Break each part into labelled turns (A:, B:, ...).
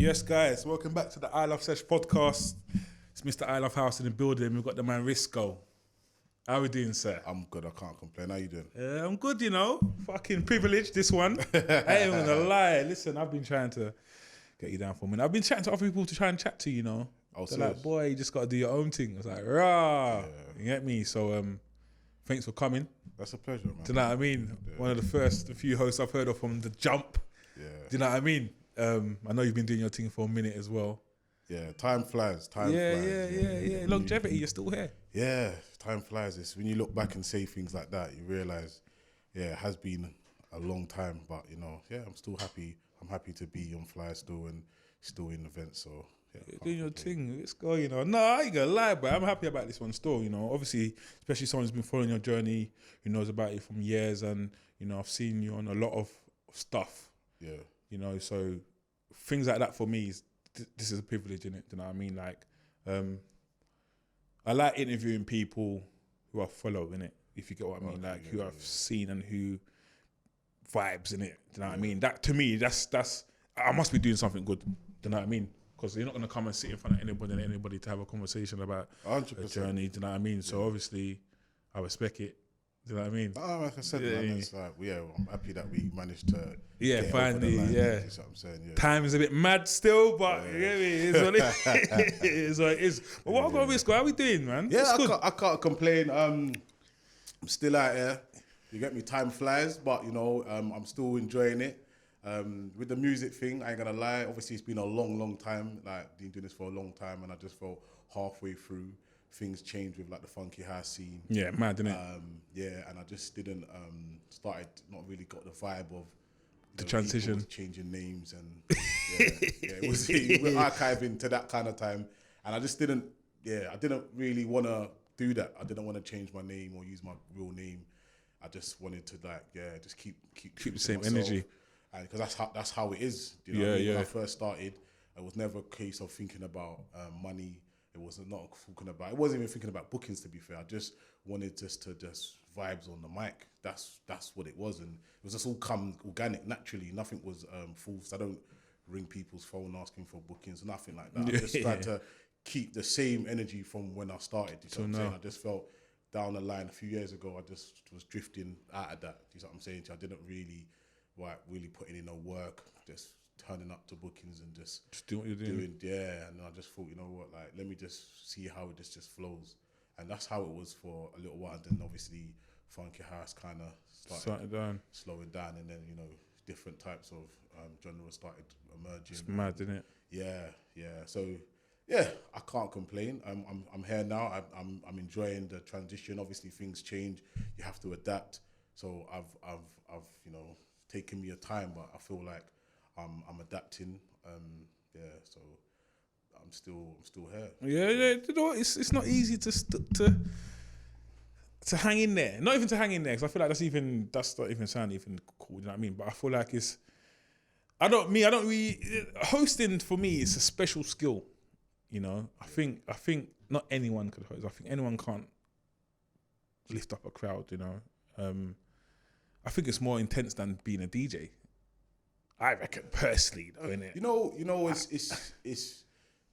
A: Yes, guys, welcome back to the Ilovesesh podcast. It's Mr. I Love House in the building. We've got the man Risco. How we doing, sir?
B: I'm good, I can't complain. How you doing?
A: I'm good, you know. Fucking privileged, this one. I ain't gonna lie. Listen, I've been trying to get you down for a minute. I've been chatting to other people to try and chat to you, know.
B: Oh,
A: They're like, boy, you just got to do your own thing. I was like, rah.
B: Yeah.
A: You get me? So, thanks for coming.
B: That's a pleasure, man.
A: Do you know what I mean?
B: Yeah.
A: One of the few hosts I've heard of from the jump.
B: Yeah.
A: Do you know what I mean? I know you've been doing your thing for a minute as well.
B: Yeah, time flies. Time flies.
A: Yeah. Longevity, you're still here.
B: Yeah, time flies. It's when you look back and say things like that, you realise, yeah, it has been a long time, but you know, yeah, I'm still happy. I'm happy to be on Fly still and still in events. So yeah,
A: You're doing your thing. Let's go, you know. No, I ain't gonna lie, but I'm happy about this one still, you know. Obviously, especially someone who's been following your journey, who knows about it from years, and you know, I've seen you on a lot of stuff.
B: Yeah.
A: You know, so things like that for me is this is a privilege, innit? Do you know what I mean? Like, I like interviewing people who I follow, innit? If you get what I mean, like who I've seen and who vibes in it. Do you know what I mean? That to me, that's I must be doing something good. Do you know what I mean? Because you're not gonna come and sit in front of anybody to have a conversation about
B: 100%.
A: a journey. Do you know what I mean? So obviously, I respect it. Do you know what I mean?
B: Like I said, man, it's like, yeah, I'm happy that we managed to get
A: finally,
B: over the line.
A: yeah.
B: You know what I'm saying? Yeah.
A: Time is a bit mad still, but you get me? It's what it is. What it is. But what about Risco? How we doing, man?
B: Yeah,
A: It's good.
B: I can't complain. I'm still out here. You get me? Time flies, but you know, I'm still enjoying it. With the music thing, I ain't gonna lie. Obviously, it's been a long time. Like, been doing this for a long time, and I just felt halfway through, things changed with like the funky house scene.
A: Yeah, mad, innit?
B: Yeah, and I just didn't started not really got the vibe of
A: The transition,
B: changing names, and it was we're archiving to that kind of time, and I just didn't. Yeah, I didn't really want to do that. I didn't want to change my name or use my real name. I just wanted to just keep
A: the same
B: myself.
A: energy.
B: And because that's how it is. You know what I mean?
A: Yeah.
B: When I first started, it was never a case of thinking about money. It wasn't It wasn't even thinking about bookings. To be fair, I just wanted to vibes on the mic. That's what it was, and it was just all come organic, naturally. Nothing was forced. I don't ring people's phone asking for bookings, nothing like that. I just tried to keep the same energy from when I started. You know what I'm saying? I just felt down the line a few years ago, I just was drifting out of that. You know what I'm saying? I didn't really putting in no work, just turning up to bookings and just
A: doing what you're doing.
B: And I just thought, you know what, like, let me just see how this just flows. And that's how it was for a little while. And then obviously funky house kind of started slowing down, and then, you know, different types of genres started emerging.
A: It's mad, isn't it?
B: Yeah. So yeah, I can't complain. I'm here now. I'm enjoying the transition. Obviously things change. You have to adapt. So I've you know, taken me a time, but I feel like I'm adapting. So I'm still here.
A: Yeah. You know what? It's not easy to hang in there. Not even to hang in there, because I feel like that's not even sound even cool. You know what I mean? But I feel like I don't really hosting for me is a special skill. You know, I think not anyone could host. I think anyone can't lift up a crowd. You know, I think it's more intense than being a DJ. I reckon personally, though, innit?
B: You know, it's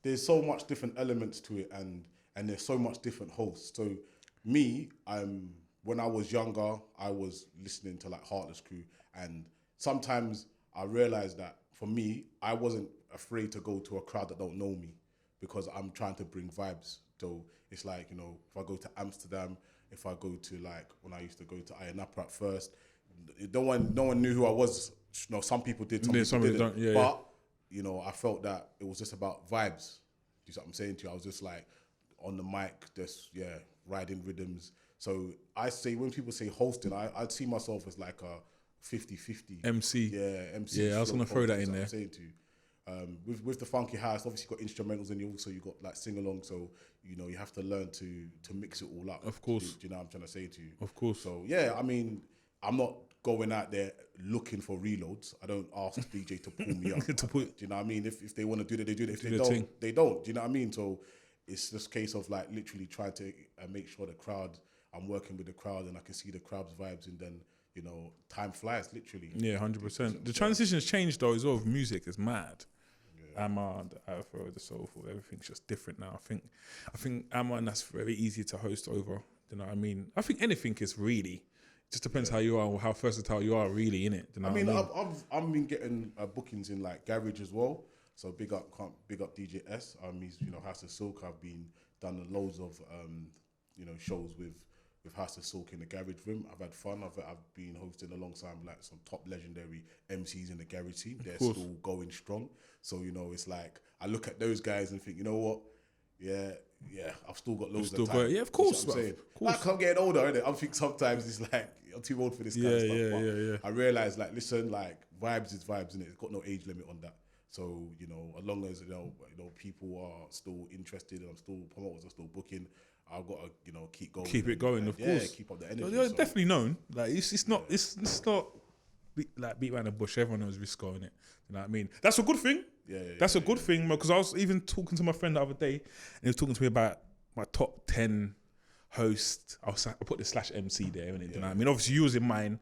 B: there's so much different elements to it, and there's so much different hosts. So me, when I was younger, I was listening to like Heartless Crew, and sometimes I realized that for me, I wasn't afraid to go to a crowd that don't know me, because I'm trying to bring vibes. So it's like, you know, if I go to Amsterdam, if I go to, like, when I used to go to Ayanapa at first, no one knew who I was. You know, some people did, some people didn't. But you know, I felt that it was just about vibes. You know what I'm saying to you? I was just like on the mic, just riding rhythms. So I say, when people say hosting, I'd see myself as like a 50-50
A: MC.
B: Yeah, MC.
A: Yeah, I was gonna throw that in there.
B: I'm saying to you. With the funky house, obviously you've got instrumentals, and you got like sing along. So you know, you have to learn to mix it all up.
A: Of course.
B: Do you know what I'm trying to say to you?
A: Of course.
B: So yeah, I mean, I'm not going out there looking for reloads. I don't ask DJ to pull me up. Do you know what I mean? If they want to do that, they do it. If they don't, they don't. Do you know what I mean? So it's just a case of like literally trying to make sure I'm working with the crowd, and I can see the crowd's vibes, and then, you know, time flies literally.
A: Yeah, 100%. The transition's changed though as well with music. It's mad. Amma, the Afro, the Soulful, everything's just different now. I think Amma, and that's very easy to host over. You know what I mean? I think anything is really. Just depends how you are, how versatile you are, really, innit? You know
B: I mean,
A: what I mean?
B: I've been getting bookings in like garage as well. So big up DJ S. He's House of Silk. I've been done loads of shows with House of Silk in the garage room. I've had fun. I've been hosting alongside like some top legendary MCs in the garage scene. They're still going strong. So it's like I look at those guys and think, you know what? Yeah, I've still got loads of time.
A: Yeah, of course.
B: I'm saying. Like I'm getting older, innit? I think sometimes it's like I'm too old for this kind of stuff.
A: Yeah.
B: I realise, like, listen, like vibes is vibes, innit? It's got no age limit on that. So as long as people are still interested and promoters are still booking, I've got to keep going.
A: Keep it going, of course.
B: Keep up the energy.
A: They're definitely known. Like it's not like beat around the bush. Everyone knows Risco, innit? You know what I mean? That's a good thing. That's a good thing, because I was even talking to my friend the other day, and he was talking to me about my top 10 hosts. I put the /MC there, innit? You know what I mean? Obviously, you was in mine.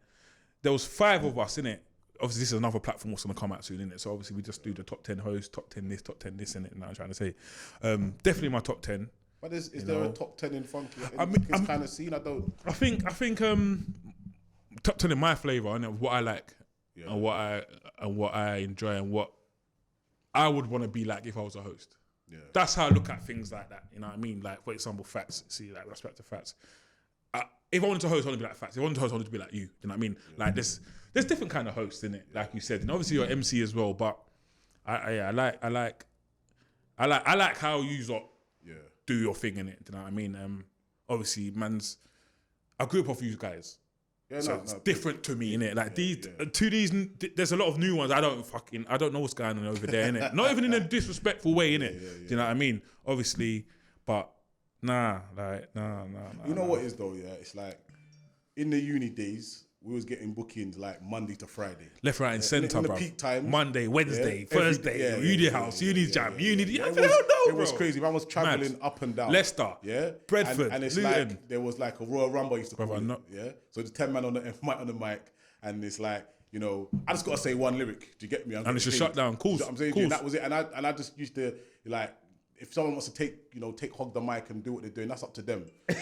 A: There was 5 of us, innit? Obviously, this is another platform that's going to come out soon, innit? So obviously, we just do the top 10 hosts, top 10 this, innit? And I'm trying to say, definitely my top 10.
B: But is there a top 10 in front of
A: I
B: this kind of scene? I think
A: top 10 in my flavour, and what I like, and what I enjoy, and what I would want to be like if I was a host. Yeah. That's how I look at things like that. You know what I mean? Like, for example, Fats. See, like, respect to Fats. If I wanted to host, I want to be like Fats. If I wanted to host, I wanted to be like you. You know what I mean? Yeah. Like, there's different kind of hosts in it, like you said, and obviously you're MC as well. But I like how you lot do your thing in it. You know what I mean? Obviously, I grew up off you guys. Yeah, it's different to me, innit? Like there's a lot of new ones. I don't know what's going on over there, innit? Not even in a disrespectful way, innit? Do you know what I mean? Obviously, but nah.
B: You know what it is though, yeah? It's like in the uni days, we was getting bookings like Monday to Friday. Left, right and centre,
A: in
B: the peak times.
A: Monday, Wednesday, Thursday, uni house, uni jam, uni...
B: It was crazy. Man was travelling up and down.
A: Leicester, Bradford,
B: and it's
A: Luton.
B: like, there was like a Royal Rumble used to call it, So the 10 man on the mic, and it's like, I just got to say one lyric. Do you get me?
A: And it's a shutdown. Cool.
B: I'm saying, and that was it. And I just used to, like, if someone wants to take hog the mic and do what they're doing, that's up to them. But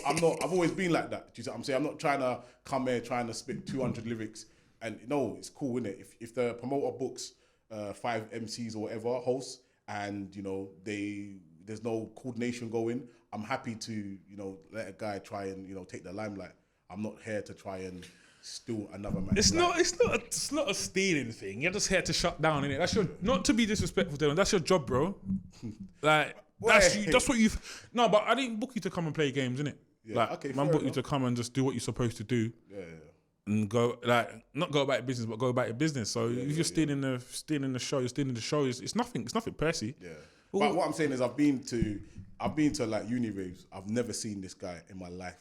B: I've always been like that. Do you see what I'm saying? I'm not trying to come here trying to spit 200 lyrics. And no, it's cool, innit? If the promoter books 5 MCs or whatever, hosts, and there's no coordination going, I'm happy to let a guy try and take the limelight. I'm not here to try and steal another man.
A: It's not a stealing thing. You're just here to shut down, innit? That's not to be disrespectful to them. That's your job, bro. Like that's what you've. No, but I didn't book you to come and play games, innit? Yeah, like, okay, man, booked you to come and just do what you're supposed to do. Yeah. And go, like, not go about your business, but go about your business. So if you're stealing the show, you're stealing the show. It's nothing Percy.
B: Yeah. But what I'm saying is, I've been to like uni raves. I've never seen this guy in my life,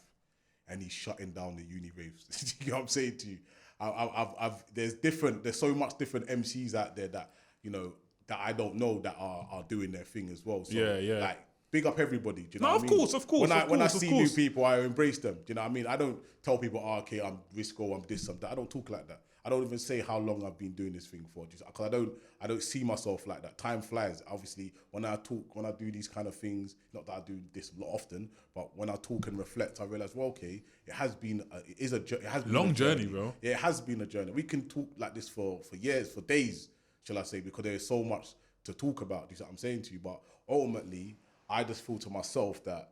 B: and he's shutting down the uni raves. You know what I'm saying to you? There's so much different MCs out there that that I don't know that are doing their thing as well. So like, big up everybody. Do you know what I mean? Of course. When I see new people, I embrace them. Do you know what I mean? I don't tell people, okay, I'm Risco, I'm this, I'm that. I don't talk like that. I don't even say how long I've been doing this thing for, because I don't see myself like that. Time flies. Obviously, when I do these kind of things, not that I do this a lot often, but when I talk and reflect, I realize, well, okay, it has been a
A: long journey, bro.
B: Yeah, it has been a journey. We can talk like this for years, for days, shall I say, because there is so much to talk about. Do you see what I'm saying to you? But ultimately, I just feel to myself that,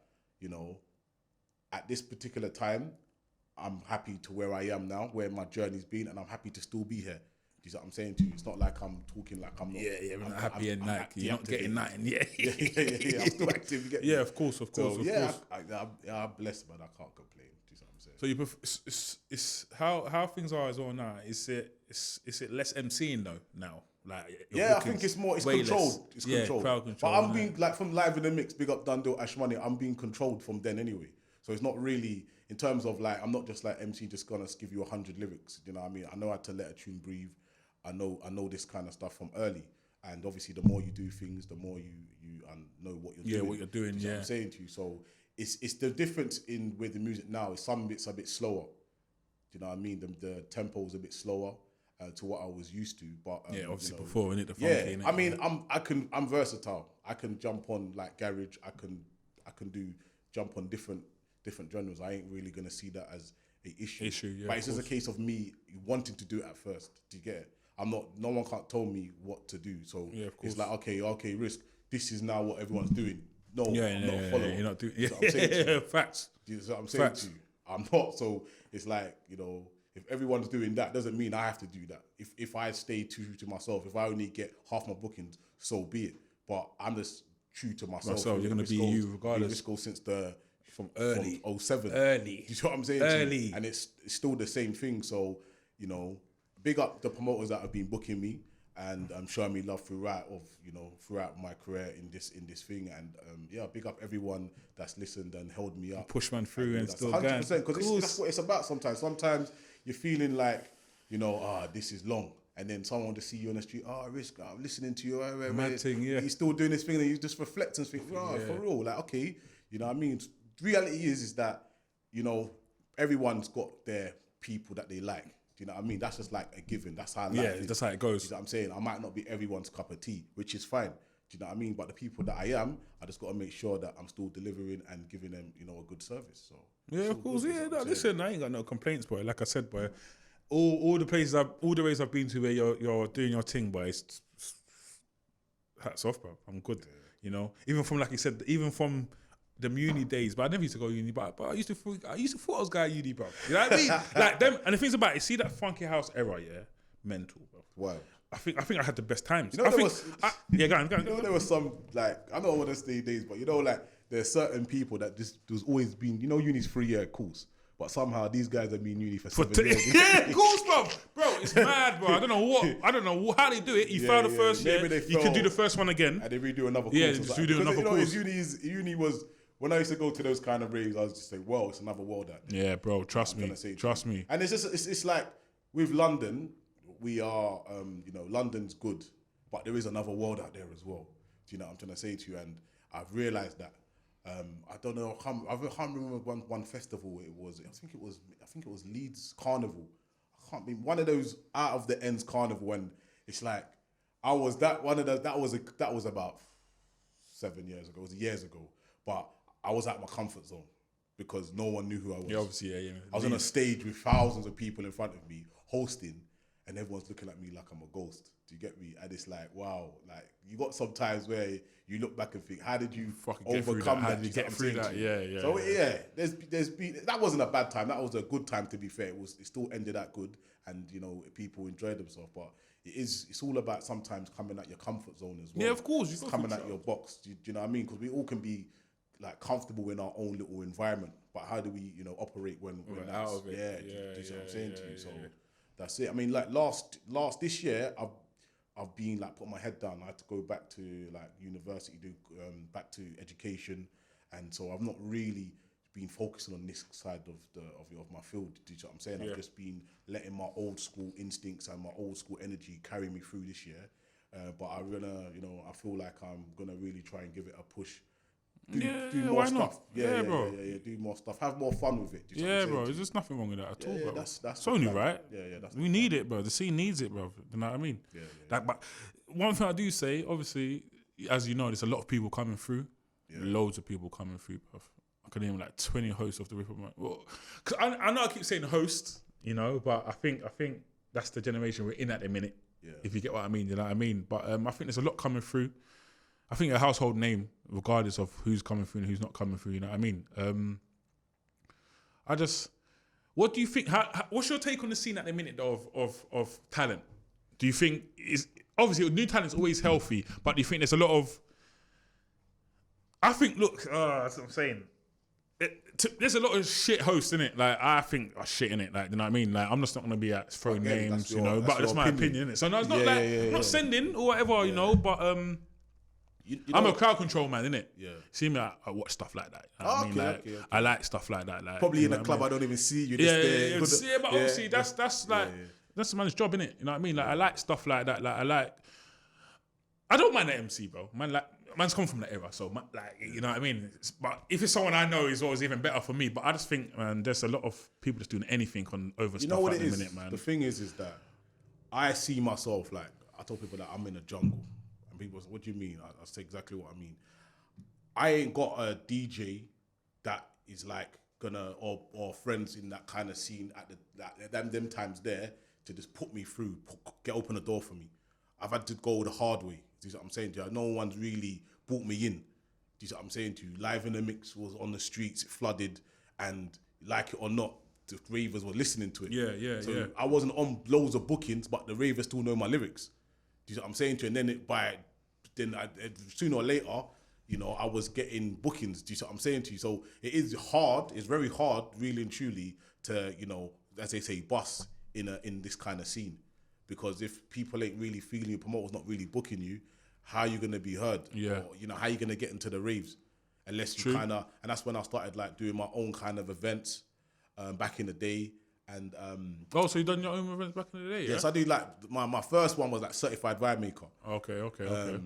B: at this particular time, I'm happy to where I am now, where my journey's been, and I'm happy to still be here. Do you see what I'm saying to you? It's not like I'm talking like I'm not.
A: Yeah, we're not happy and like you're not getting nothing. Yeah.
B: I'm still active. You get me?
A: Yeah, of course.
B: I'm blessed, but I can't complain. Do you see what I'm saying?
A: So you it's how things are as well now. Is it less MCing though now? Like,
B: I think it's more. It's controlled. It's controlled. Crowd control. But I'm being like, from Live in the Mix, big up Dundle Ash Money. I'm being controlled from then anyway. So it's not really in terms of like, I'm not just like MC just gonna give you 100 lyrics. You know what I mean? I know how to let a tune breathe. I know this kind of stuff from early. And obviously, the more you do things, the more you know what you're doing.
A: Yeah, what you're doing.
B: You know what I'm saying to you. So it's the difference with the music now. Some bits a bit slower. Do you know what I mean? The tempo's a bit slower. to what I was used to. But
A: obviously before, innit, the funky,
B: yeah,
A: innit?
B: I mean, I'm versatile. I can jump on like garage. I can jump on different genres. I ain't really gonna see that as a issue.
A: Yeah,
B: but it's just a case of me wanting to do it at first. Do you get it? No one can't tell me what to do. So it's like, okay, Risk, this is now what everyone's doing. No, I'm not a follower.
A: You're not doing.
B: You know what I'm saying to you?
A: Facts.
B: You know what I'm saying to you? I'm not. So it's like, if everyone's doing that, doesn't mean I have to do that. If I stay true to myself, if I only get half my bookings, so be it. But I'm just true to myself.
A: You're gonna be you regardless.
B: Risco since
A: from early.
B: From 07.
A: Early.
B: Do you know what I'm saying?
A: Early.
B: And it's still the same thing. So, big up the promoters that have been booking me and showing me love throughout my career in this thing. And big up everyone that's listened and held me up.
A: Push man through and still
B: 100%, because that's what it's about sometimes. Sometimes you're feeling like, this is long. And then someone to see you on the street, Risk, I'm listening to you.
A: Mad thing, yeah.
B: You're still doing this thing, and you just reflect and think, for real, like, okay, you know what I mean? Reality is that, everyone's got their people that they like. Do you know what I mean? That's just like a given. That's how life is.
A: That's how it goes.
B: Do you know what I'm saying? I might not be everyone's cup of tea, which is fine. Do you know what I mean? But the people that I am, I just got to make sure that I'm still delivering and giving them, a good service. So
A: yeah, of course, listen, I ain't got no complaints, boy. Like I said, boy, all the ways I've been to where you're doing your thing, boy. It's hats off, bro. I'm good. Yeah. Even from, like you said, even from the uni days, but I never used to go uni, but I used to thought I was going to uni, bro. You know what I mean? Like them, and the things about it, see that funky house era, mental, bro.
B: Wow.
A: I think I had the best times.
B: Go on. There was some, like, I don't want to say days, but like there's certain people that just there's always been, uni's 3-year course, but somehow these guys have been uni for 7 years.
A: Yeah, of course, bro, it's mad, bro. I don't know how they do it. You fail the first year, you can do the first one again,
B: and they redo another course.
A: Yeah, they just redo another course.
B: Uni was. When I used to go to those kind of raves, I was just saying, well, it's another world out there.
A: Yeah, bro, trust me.
B: And it's just, it's like, with London, we are, London's good, but there is another world out there as well. Do you know what I'm trying to say to you? And I've realised that, I don't know, I can't remember one festival it was. I think it was Leeds Carnival. I can't be one of those out of the ends carnival, and it's like, that was about 7 years ago. It was years ago, but I was at my comfort zone because no one knew who I was.
A: Yeah, obviously, yeah.
B: I was on a stage with thousands of people in front of me hosting, and everyone's looking at me like I'm a ghost. Do you get me? And it's like, wow, like you got some times where you look back and think, how did you overcome that?
A: How did you get through that? Yeah.
B: So there's been, that wasn't a bad time. That was a good time, to be fair. It still ended out good, and people enjoyed themselves. But it's all about sometimes coming at your comfort zone as well.
A: Yeah, of course.
B: It's coming at your box. Do you know what I mean? Because we all can be like comfortable in our own little environment, but how do we operate when
A: we're
B: that's
A: out of it?
B: Yeah, do you know what I'm saying to you? So that's it. I mean, like last this year, I've been like putting my head down. I had to go back to like university, do back to education, and so I've not really been focusing on this side of my field. Do you know what I'm saying? I've just been letting my old school instincts and my old school energy carry me through this year. But I'm gonna, I feel like I'm gonna really try and give it a push. Do more
A: why
B: stuff.
A: Not? Yeah, bro.
B: Yeah, do more stuff. Have more fun with it.
A: Bro. There's just nothing wrong with that at all, bro.
B: That's
A: only right.
B: Yeah.
A: We need it, bro. The scene needs it, bro. You know what I mean?
B: Yeah.
A: Like, but one thing I do say, obviously, as you know, there's a lot of people coming through. Yeah. Loads of people coming through, bro. I can name like 20 hosts off the rip of my. Because I know I keep saying host, but I think that's the generation we're in at the minute. Yeah. If you get what I mean, you know what I mean. But I think there's a lot coming through. I think a household name, regardless of who's coming through and who's not coming through. You know what I mean? What do you think? What's your take on the scene at the minute of talent? Do you think obviously new talent's always healthy, but do you think there's a lot of? I think that's what I'm saying. There's a lot of shit hosts in it. Like I think shit in it. Like you know what I mean. Like I'm just not gonna be throwing names, but that's my opinion. Innit? So no, it's not I'm not sending or whatever, but I'm a crowd control man, innit? Yeah. See me, I watch stuff like that. Okay. I like stuff like that. Like
B: probably in a club, I don't even see you.
A: But obviously that's that's the man's job, innit? You know what I mean? Like I like stuff like that. Like I don't mind the MC, bro. Man's come from that era, so you know what I mean. But if it's someone I know, it's always even better for me. But I just think, man, there's a lot of people just doing anything on over stuff at the minute, man.
B: The thing is that I see myself like, I tell people that I'm in a jungle. And people say, what do you mean? I say exactly what I mean. I ain't got a DJ that is like gonna, or friends in that kind of scene at them times there to just put me through, open the door for me. I've had to go the hard way. Do you see what I'm saying to you? No one's really brought me in. Do you see what I'm saying to you? Live in the Mix was on the streets, it flooded, and like it or not, the ravers were listening to it. So I wasn't on loads of bookings, but the ravers still know my lyrics. Do you see what I'm saying to you? And then sooner or later, you know, I was getting bookings. Do you see what I'm saying to you? So it is hard. It's very hard, really and truly, to, you know, as they say, bust in this kind of scene. Because if people ain't really feeling you, promoters not really booking you, how are you going to be heard?
A: Yeah.
B: Or, you know, how are you going to get into the raves? Unless you kind of, and that's when I started like doing my own kind of events back in the day. And
A: so you done your own events back in the day?
B: Yes, I do. Like my first one was like Certified Vibe Maker.
A: Okay.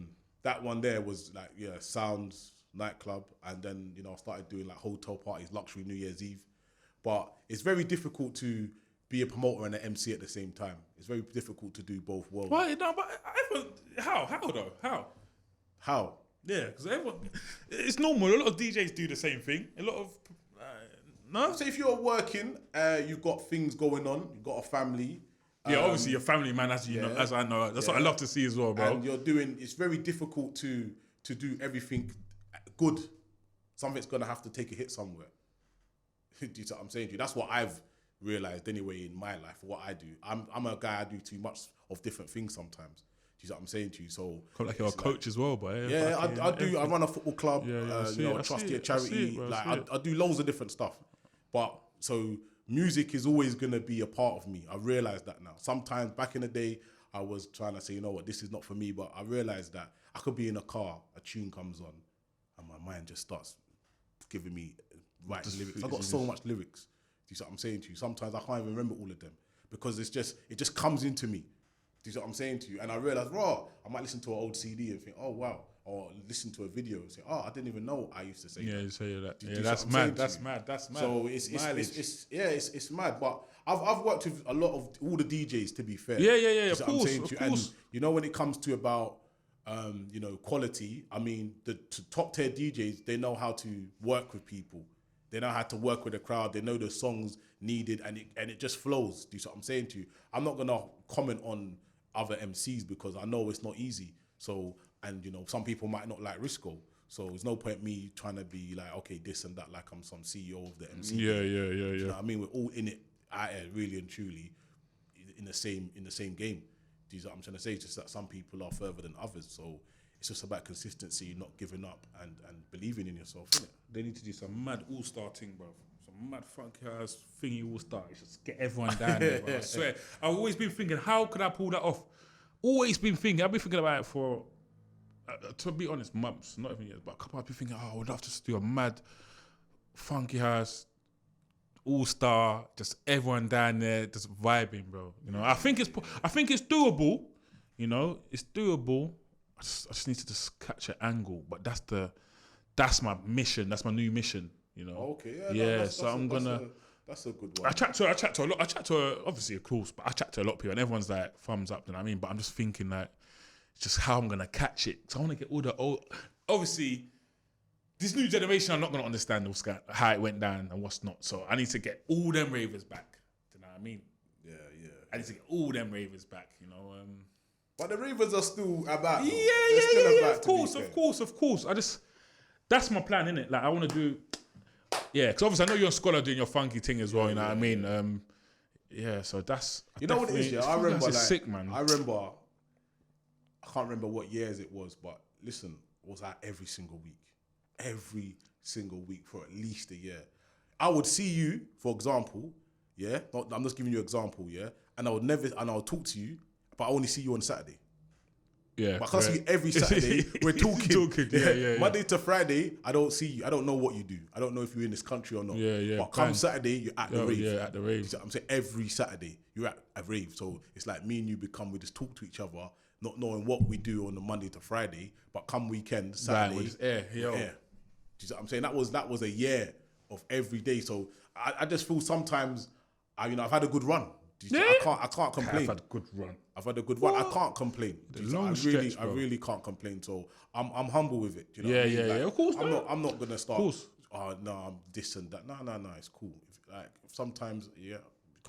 B: That one there was like, Sounds nightclub, and then, you know, I started doing like hotel parties, luxury New Year's Eve. But it's very difficult to be a promoter and an MC at the same time. It's very difficult to do both worlds.
A: Well, no, but how though?
B: How?
A: Yeah, because it's normal. A lot of DJs do the same thing. A lot of no.
B: So if you're working, you've got things going on, you've got a family.
A: Yeah, obviously you're a family man, as you know, as I know. That's what I love to see as well, bro.
B: And it's very difficult to do everything good. Something's gonna have to take a hit somewhere. Do you see what I'm saying to you? That's what I've realized anyway in my life, what I do. I'm a guy, I do too much of different things sometimes. Do you see what I'm saying to you? So
A: like you're a coach as well, boy.
B: I do. I run a football club,
A: a
B: trustee charity. I do loads of different stuff. But so music is always gonna be a part of me. I realize that now. Sometimes back in the day, I was trying to say, you know what, this is not for me. But I realized that I could be in a car, a tune comes on, and my mind just starts giving me writing lyrics. I've got so much lyrics. Do you see what I'm saying to you? Sometimes I can't even remember all of them because it just comes into me. Do you see what I'm saying to you? And I realized, I might listen to an old CD and think, oh wow, or listen to a video and say, oh, I didn't even know I used to say that.
A: Yeah, you say that.
B: Yeah,
A: that's mad. That's mad.
B: So it's mad. But I've worked with a lot of all the DJs, to be fair.
A: Yeah. Of course.
B: And you know, when it comes to about quality, I mean, the top tier DJs, they know how to work with people. They know how to work with the crowd. They know the songs needed, and it just flows. Do you see what I'm saying to you? I'm not gonna comment on other MCs because I know it's not easy. So, and you know, some people might not like Risco. So there's no point me trying to be like, okay, this and that, like I'm some CEO of the MC.
A: Yeah.
B: You know what I mean? We're all in it, really and truly, in the same game. Do you know what I'm trying to say? It's just that some people are further than others. So it's just about consistency, not giving up, and believing in yourself, innit?
A: They need to do some mad all-star thing, bro. Some mad funky ass thingy all-star. Just get everyone down there, bro. I swear. I've always been thinking, how could I pull that off? I've been thinking about it for, to be honest, months, not even years, but a couple. I've been thinking, I would love to do a mad funky house all-star, just everyone down there, just vibing, bro. You know, I think it's doable. You know, it's doable. I just need to just catch an angle, but that's my mission. That's my new mission. You know.
B: Okay.
A: That's
B: a good one.
A: I chat to a lot. I chat to her, obviously, of course, but I chat to a lot of people, and everyone's like thumbs up. You know what I mean? But I'm just thinking like, just how I'm gonna catch it. So I want to get all the old. Obviously, this new generation, I'm not gonna understand how it went down and what's not. So I need to get all them ravers back. Do you know what I mean?
B: Yeah.
A: I need to get all them ravers back. You know.
B: But the ravers are still about.
A: Yeah. Of course. That's my plan, innit? Like I want to do. Yeah, because obviously I know you're a scholar doing your funky thing as well. You know what I mean? So that's.
B: You know what it is? Yeah, I remember. Like,
A: sick, man.
B: I remember. I can't remember what years it was, but listen, it was like every single week for at least a year. I would see you, for example. Yeah, I'm just giving you an example. Yeah, and I would talk to you, but I only see you on Saturday.
A: Yeah,
B: but I can't see you every Saturday. We're talking.
A: Yeah.
B: Monday to Friday, I don't see you. I don't know what you do. I don't know if you're in this country or not.
A: Yeah.
B: But come Saturday, you're at the rave.
A: Yeah, at the rave.
B: I'm saying every Saturday, you're at a rave. So it's like me and you we just talk to each other, not knowing what we do on the Monday to Friday. But come weekend, Saturday,
A: we're just air.
B: Do you see what I'm saying? That was a year of every day. So I just feel sometimes, I've had a good run. I can't complain.
A: I've had a good run.
B: I've had a good one. I can't complain. I really can't complain. So I'm humble with it. Do you know what I mean? Like,
A: Of course,
B: I'm not gonna start.
A: Of course.
B: Oh no, I'm this and that. No, it's cool. Sometimes,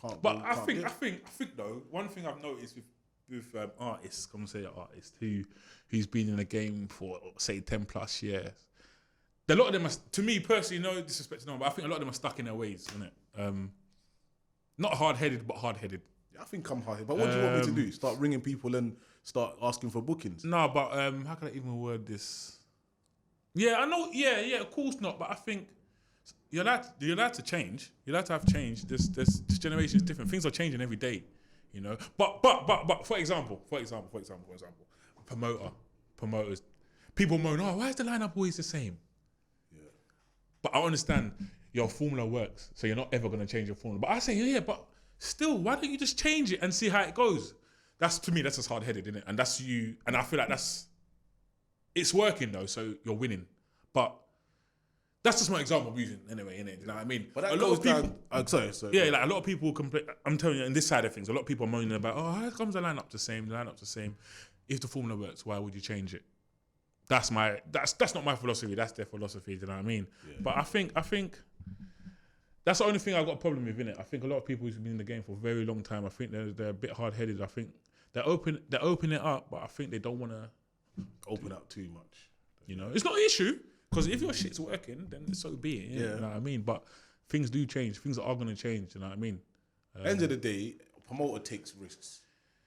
B: can't.
A: But I think though, one thing I've noticed with artists, come say an artist who's been in the game for say 10 plus years, a lot of them are, to me personally, no disrespect to no one, but I think a lot of them are stuck in their ways, isn't it? Not hard-headed, but hard-headed.
B: I think I'm hard. But what do you want me to do? Start ringing people and start asking for bookings?
A: No, but how can I even word this? Yeah, I know. Yeah, of course not. But I think you're allowed to change. You're allowed to have change. This generation is different. Things are changing every day, you know. But for example, promoters, people moan, oh, why is the lineup always the same? Yeah. But I understand your formula works, so you're not ever going to change your formula. But I say, yeah, but still, why don't you just change it and see how it goes? To me, that's just hard-headed, isn't it? And that's you. And I feel like it's working though, so you're winning. But that's just my example of using anyway, innit? You know what I mean?
B: But a lot of people, sorry.
A: Yeah, like a lot of people complain. I'm telling you, in this side of things, a lot of people are moaning about, oh, how comes the lineup's the same? If the formula works, why would you change it? That's not my philosophy. That's their philosophy. Do you know what I mean? Yeah. But I think that's the only thing I've got a problem with, innit? I think a lot of people who've been in the game for a very long time, I think they're a bit hard-headed. I think they're open it up, but I think they don't want to
B: open up too much.
A: You know, it's not an issue, because if your shit's working, then so be it. Yeah. You know what I mean? But things do change. Things are going to change. You know what I mean?
B: End of the day, a promoter takes risks.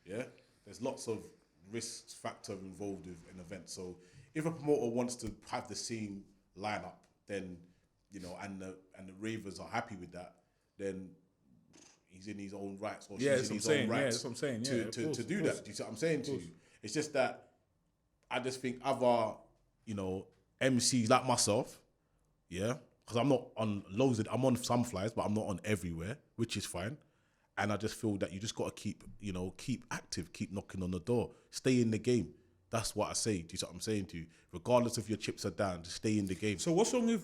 B: Yeah, there's lots of risk factor involved with an event. So if a promoter wants to have the same lineup, then and the ravers are happy with that, then he's in his own rights, or she's in his own rights.
A: Yeah, that's what I'm saying.
B: To do that. Do you see what I'm saying to you? It's just that I just think other, MCs like myself, yeah, because I'm not on loads of, I'm on some flyers, but I'm not on everywhere, which is fine. And I just feel that you just got to keep active, keep knocking on the door, stay in the game. That's what I say. Do you see what I'm saying to you? Regardless if your chips are down, just stay in the game.
A: So what's wrong with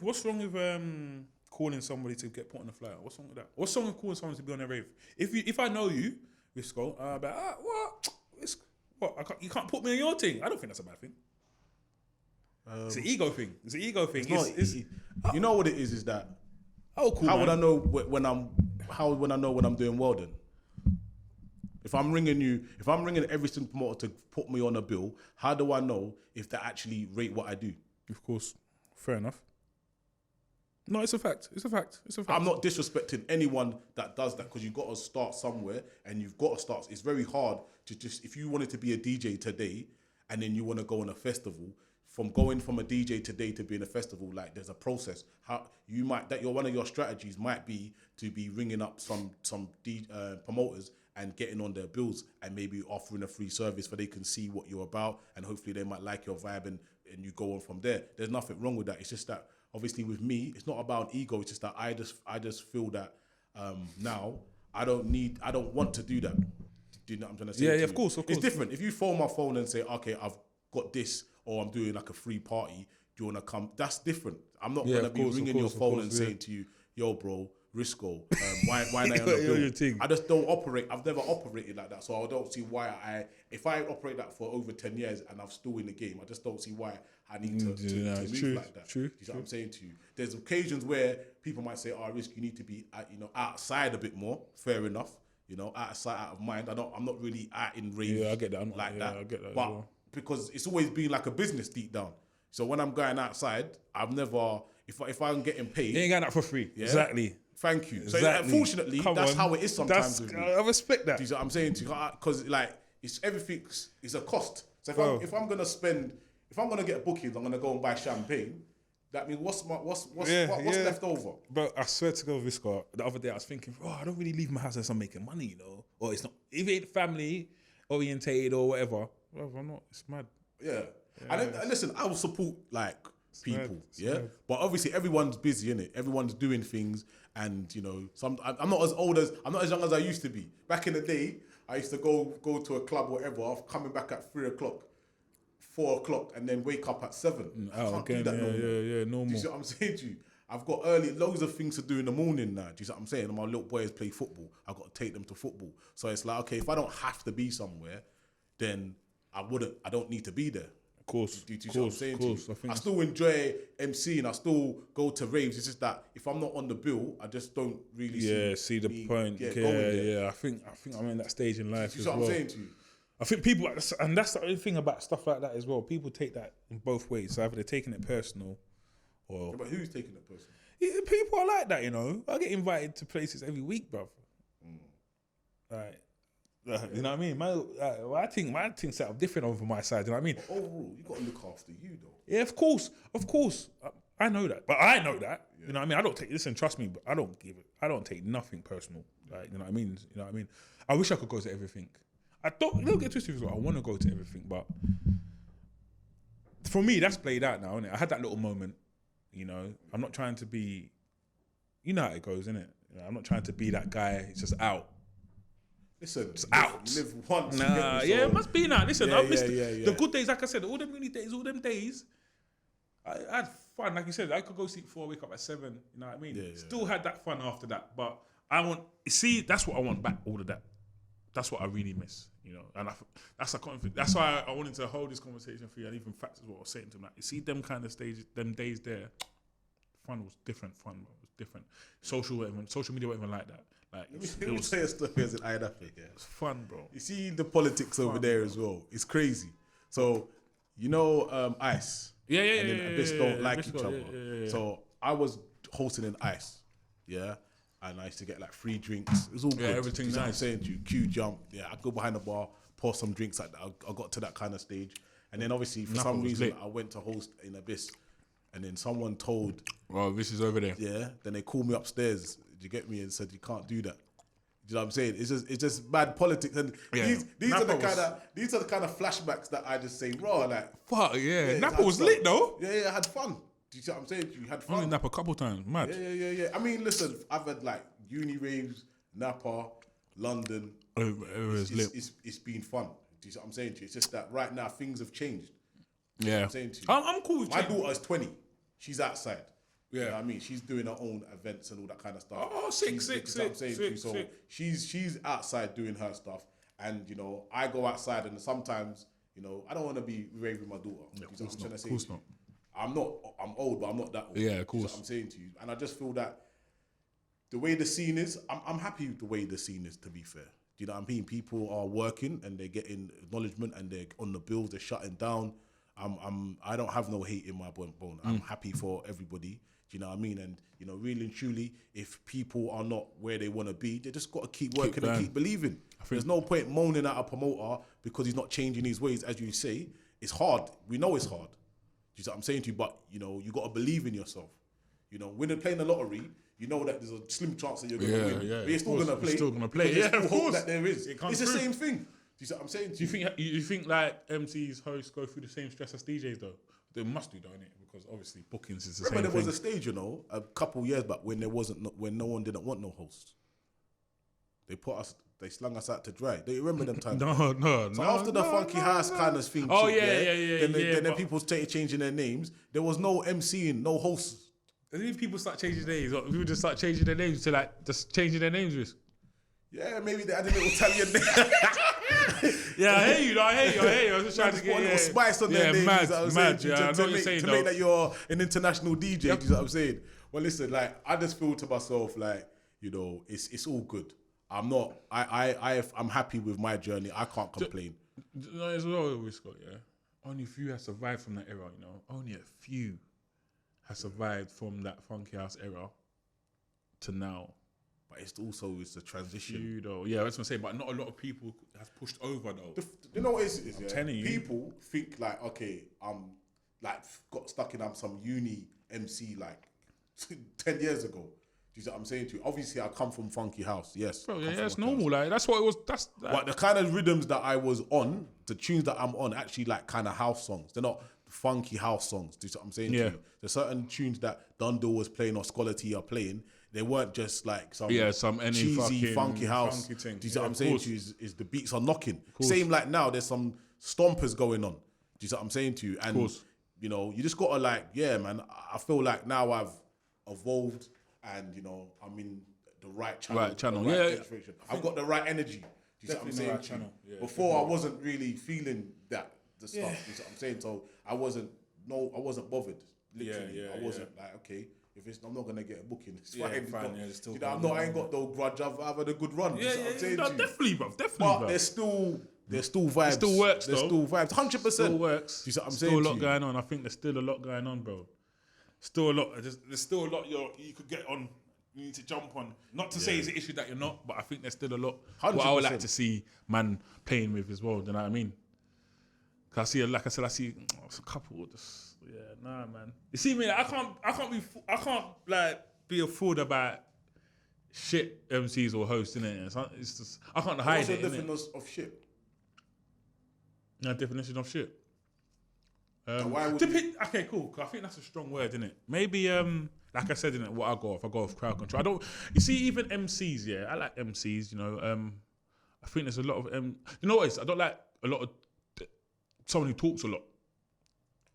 A: calling somebody to get put on the flyer? What's wrong with that? What's wrong with calling someone to be on a rave? If I know you, Risco, I'll be like, what? You can't put me on your thing. I don't think that's a bad thing. It's an ego thing.
B: You know what it is that.
A: Oh, cool.
B: How would I know when I'm doing well then? If I'm ringing every single promoter to put me on a bill, how do I know if they actually rate what I do?
A: Of course. Fair enough. No, it's a fact.
B: I'm not disrespecting anyone that does that, because you've got to start somewhere, and you've got to start. It's very hard to just, if you wanted to be a DJ today and then you want to go on a festival, from going from a DJ today to being a festival, like there's a process. One of your strategies might be to be ringing up some promoters and getting on their bills, and maybe offering a free service where they can see what you're about, and hopefully they might like your vibe, and you go on from there. There's nothing wrong with that. It's just that obviously with me, it's not about ego. It's just that I just feel that now I don't want to do that. Do you know what I'm trying to say?
A: Yeah, of course.
B: It's different. If you phone my phone and say, okay, I've got this, or I'm doing like a free party, do you want to come? That's different. I'm not going to be ringing your phone and saying to you, yo, bro, Risco, why not on the bill? I just don't operate. I've never operated like that, so I don't see why if I operate that for over 10 years and I'm still in the game, I just don't see why I need to move like that.
A: True.
B: You know what I'm saying to you? There's occasions where people might say, oh, Risk, you need to be outside a bit more. Fair enough. Out of sight, out of mind. I'm not really out in raves.
A: Yeah, I get that.
B: I get that. But
A: well,
B: because it's always been like a business deep down. So when I'm going outside, I've never, if I'm getting paid,
A: you ain't going out for free. Yeah? Exactly.
B: Thank you.
A: Exactly.
B: So unfortunately, that's how it is sometimes with me.
A: I respect that.
B: Do you know what I'm saying to you? Because everything's a cost. So if I'm gonna get bookings, I'm gonna go and buy champagne. That means what's left over?
A: But I swear to God, Risco, the other day I was thinking, I don't really leave my house unless I'm making money, or it's not, if it ain't family orientated or whatever. Well, I'm not. It's mad.
B: Yeah. And listen, I will support people.
A: Mad.
B: But obviously everyone's busy, innit? Everyone's doing things, and I'm not as young as I used to be. Back in the day, I used to go to a club, whatever, coming back at 3 o'clock, 4 o'clock, and then wake up at 7.
A: Oh, again,
B: do that no more.
A: Yeah, normal.
B: Do you see what I'm saying to you? I've got loads of things to do in the morning now. Do you see what I'm saying? And my little boys play football. I've got to take them to football. So it's like, okay, if I don't have to be somewhere, then I don't need to be there.
A: Of course.
B: Do you see what I'm saying to you? I still enjoy MC and I still go to raves. It's just that if I'm not on the bill, I just don't really
A: see the point. I think I'm in that stage in life.
B: Do you see what I'm saying to you?
A: I think people, and that's the only thing about stuff like that as well. People take that in both ways. So either they're taking it personal, or
B: but who's taking it personal?
A: Yeah, people are like that, you know. I get invited to places every week, bruv. Like, you know what I mean? I think set up different over my side. You know what I mean?
B: But overall, you got to look after you, though.
A: Yeah, of course. I know that, but I know that. Yeah. You know what I mean? I don't take. Listen, trust me, but I don't take nothing personal. Like, you know what I mean? You know what I mean? I wish I could go to everything. Don't get twisted as well. I want to go to everything, but for me, that's played out now, innit? I had that little moment, you know. I'm not trying to be, you know how it goes, innit? You know, I'm not trying to be that guy. It's just out.
B: Listen,
A: it's out.
B: Live once.
A: Nah, yeah, it must be now. Listen, I missed the good days. Like I said, all them days, I had fun. Like you said, I could go sleep 4, wake up at 7. You know what I mean? Yeah, Still had that fun after that, but that's what I want back. All of that. That's what I really miss, you know, and that's why I wanted to hold this conversation for you, and even facts is what I was saying to him. Like, you see them kind of stages, them days there, fun was different. Fun was different. Social media wasn't even like that. Like,
B: let me tell you a story as an INFA. Yeah,
A: it's fun, bro.
B: You see the politics over there as well. It's crazy. So, you know, ICE.
A: Yeah.
B: And then Abyss don't like each other. Yeah. So I was hosting in ICE. Yeah. And I used to get like free drinks. It was all good.
A: Everything nice.
B: I'm saying to you, queue jump. Yeah, I go behind the bar, pour some drinks. Like that. I got to that kind of stage, and then obviously for some reason I went to host in Abyss, and then someone told,
A: "Oh, this is over there."
B: Yeah. Then they called me upstairs. Did you get me? And said you can't do that. You know what I'm saying? It's just bad politics, and these are the kind of flashbacks that I just say raw like.
A: Fuck yeah, Napa was lit though.
B: Yeah, I had fun. Do you see what I'm saying? You had fun.
A: Only Napa a couple times, mad.
B: Yeah. I mean, listen, I've had like uni raves, Napa, London. It's been fun. Do you see what I'm saying to you? It's just that right now things have changed.
A: Yeah.
B: You know what I'm saying to you.
A: I'm cool with
B: my daughter's 20. She's outside.
A: Yeah.
B: You know what I mean? She's doing her own events and all that kind of stuff.
A: Oh, sick.
B: So she's outside doing her stuff. And, you know, I go outside and sometimes, you know, I don't want to be raving with my daughter.
A: Yeah,
B: of
A: course not.
B: I'm old, but I'm not that old.
A: Yeah, of course.
B: That's what I'm saying to you. And I just feel that the way the scene is, I'm happy with the way the scene is, to be fair. Do you know what I mean? People are working and they're getting acknowledgement and they're on the bills, they're shutting down. I don't have no hate in my bone. I'm happy for everybody. Do you know what I mean? And, you know, really and truly, if people are not where they want to be, they just got to keep working and keep believing. There's no point moaning at a promoter because he's not changing his ways, as you say. It's hard. We know it's hard. You see what I'm saying to you? But, you know, you got to believe in yourself. You know, when they're playing the lottery, you know that there's a slim chance that you're going to win.
A: Yeah,
B: but you're still going to play.
A: You're still going to play. Yeah, of course.
B: That there is. It's the same thing. Do you see what I'm saying to you?
A: You think like MCs, hosts go through the same stress as DJs though? They must do, don't it? Because obviously bookings is the same thing.
B: Remember there was a stage, you know, a couple years back when when no one didn't want no hosts. They slung us out to dry. Do you remember them times?
A: No.
B: So after the Funky House kind of thing, then people started changing their names. There was no MCing, no hosts.
A: And then people start changing names. People just start changing their names to like just changing their names, Risk.
B: Yeah, maybe they had a little Italian name.
A: Yeah, I hear you. I was just trying to get
B: a little spice on their names.
A: Mad.
B: To make that you're an international DJ. Yep. You know what I'm saying? Well, listen, like I just feel to myself like, you know, it's all good. I'm happy with my journey. I can't complain.
A: No, as well, Risco, yeah. Only a few have survived from that era, you know. Only a few have survived from that Funky House era to now.
B: But it's the transition.
A: Few, though. Yeah, that's what I'm saying. But not a lot of people have pushed over though.
B: You know what it is?
A: I'm telling you.
B: People think like, okay, like got stuck in some uni MC like 10 years ago. Do you see what I'm saying to you? Obviously, I come from Funky House. Yes.
A: Bro, yeah, it's normal. Like that's what it was.
B: But the kind of rhythms that I was on, the tunes that I'm on, actually like kind of house songs. They're not funky house songs. Do you see what I'm saying to you? There's certain tunes that Dundle was playing or Scholar T are playing. They weren't just like some cheesy funky house. Do you see what I'm saying to you? Is the beats are knocking. Same like now, there's some stompers going on. Do you see what I'm saying to you? And you know, you just gotta like, yeah, man. I feel like now I've evolved, and you know, I'm in the right channel.
A: Right channel,
B: the right
A: yeah.
B: generation. I've got the right energy. Do you see what I'm
A: Definitely the
B: saying?
A: right channel. Yeah,
B: Before I wasn't really feeling the stuff.
A: Yeah.
B: You see what I'm saying? So I wasn't bothered. Literally,
A: Yeah,
B: I wasn't like, okay, if it's, I'm not gonna get a booking. It's
A: Yeah,
B: fine. It's
A: fine,
B: not,
A: yeah, it's still
B: you know,
A: going
B: I ain't got no grudge. I've had a good run.
A: Yeah,
B: you see what I'm saying
A: no,
B: to you?
A: definitely, bro. Definitely,
B: But
A: bro.
B: there's still vibes.
A: Still works,
B: There's
A: though.
B: still vibes. 100%.
A: Still works.
B: You see what I'm
A: still
B: saying?
A: a lot
B: to you?
A: going on. I think there's still a lot going on, bro. Still a lot. There's still a lot you could get on. You need to jump on. Not to say it's an issue that you're not, but I think there's still a lot. What I would like to see man playing with as well. Do you know what I mean? Cause I see, like I said, I see a couple. Just nah, man. You see me? Like, I can't like be a fool about shit MCs or hosts, innit? It's just I can't hide
B: What's
A: it.
B: the definition of shit?
A: No definition of shit.
B: Why would
A: Okay, cool. 'Cause I think that's a strong word, isn't it? Maybe, like I said, innit, what I go off crowd control. I don't. You see, even MCs, yeah, I like MCs. You know, I think there's a lot of you know what it is? I don't like a lot of someone who talks a lot.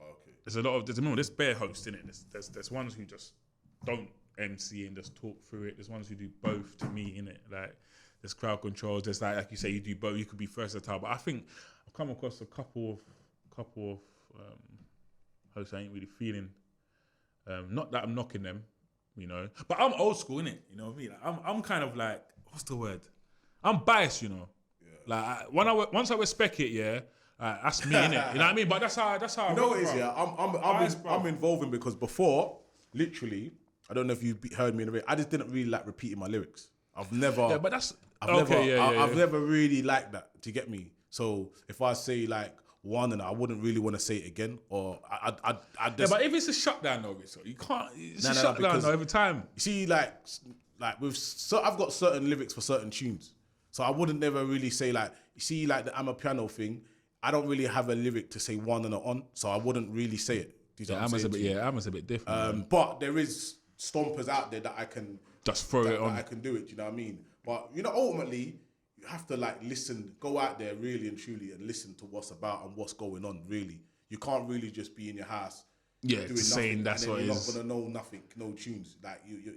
B: Okay.
A: There's bare hosts in it. There's ones who just don't MC and just talk through it. There's ones who do both. To me, in it, like there's crowd controls. There's like you say, you do both. You could be versatile. But I think I've come across a couple of hosts I ain't really feeling. Not that I'm knocking them, you know, but I'm old school, innit? You know what I mean? Like, I'm kind of like, what's the word? I'm biased, you know. Yeah. Like once I respect it, yeah. That's me, innit? You know what I mean? But that's how.
B: You know what it is, yeah. I'm involving because before, literally, I don't know if you heard me in the radio. I just didn't really like repeating my lyrics. I've never.
A: Yeah, but that's.
B: I've never really liked that. Do you get me? So if I say like one and I wouldn't really want to say it again, or I just.
A: Yeah, but if it's a shutdown though, so you can't. It's a shutdown though every time.
B: You see, like I've got certain lyrics for certain tunes, so I wouldn't never really say like. You see, like the I'm a piano thing. I don't really have a lyric to say one and a on, so I wouldn't really say it.
A: Amma's a bit different.
B: But there is stompers out there that I can
A: just throw it on.
B: That I can do it. You know what I mean? But you know, ultimately, you have to like listen, go out there really and truly, and listen to what's about and what's going on. Really, you can't really just be in your house.
A: Doing saying that's what it is.
B: You're not gonna know nothing, no tunes. Like you're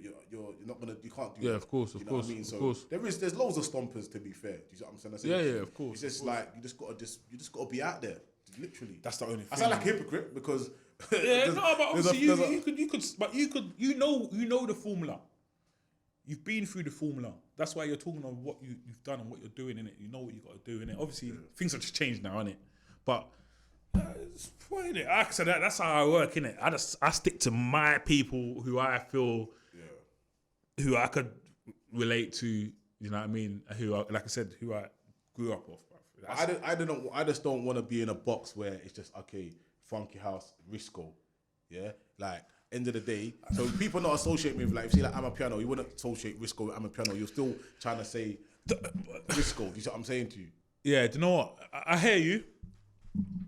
B: not gonna, you can't do.
A: Yeah,
B: that.
A: of course,
B: you
A: of
B: know
A: course,
B: what I mean? So
A: of course.
B: there's loads of stompers to be fair. Do you know what I'm saying?
A: Yeah, of course.
B: It's just like you just gotta be out there. Literally,
A: that's the only thing.
B: I sound like a hypocrite because
A: but obviously you know the formula. You've been through the formula. That's why you're talking of what you've done and what you're doing in it. You know what you got to do in it. Obviously, things have just changed now, innit? But it's fine, innit? Like I said, that's how I work, innit? I stick to my people who I feel, who I could relate to. You know what I mean? Who, like I said, who I grew up with.
B: I just don't want to be in a box where it's just okay, funky house, Risco, yeah. Like end of the day, so people not associate me with like if you see like I'm a piano, you wouldn't associate Risco with I'm a piano. You're still trying to say Risco. Do you see what I'm saying to you?
A: Yeah. Do you know what? I hear you.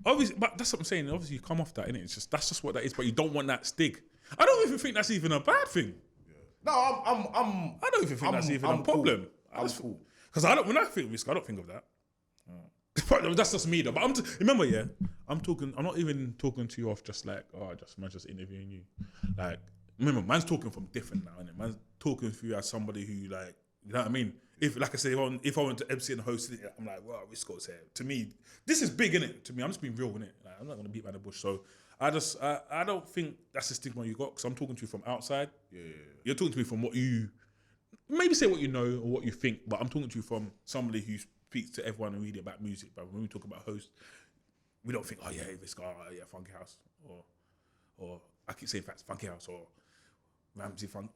A: Obviously, but that's what I'm saying. Obviously, you come off that, innit? It's just that's just what that is. But you don't want that stig. I don't even think that's even a bad thing.
B: Yeah. No,
A: I don't even think that's even a problem.
B: I'm cool.
A: Because when I think Risk, I don't think of that. That's just me though. But remember, yeah, I'm not even talking to you off just like, man's just interviewing you. Like, remember, man's talking from different now, innit? Man's talking to you as somebody who, like, you know what I mean? If, like I say, if I went to MC and host it, I'm like, wow, Risco's here. To me, this is big, innit? To me, I'm just being real, innit? Like, I'm not going to beat by the bush. So I don't think that's the stigma you got because I'm talking to you from outside.
B: Yeah.
A: You're talking to me from what you, maybe say what you know or what you think, but I'm talking to you from somebody who speaks to everyone and read about music. But when we talk about hosts, we don't think, Risco, Funky House, or I keep saying facts, Funky House, or Ramsey Funk.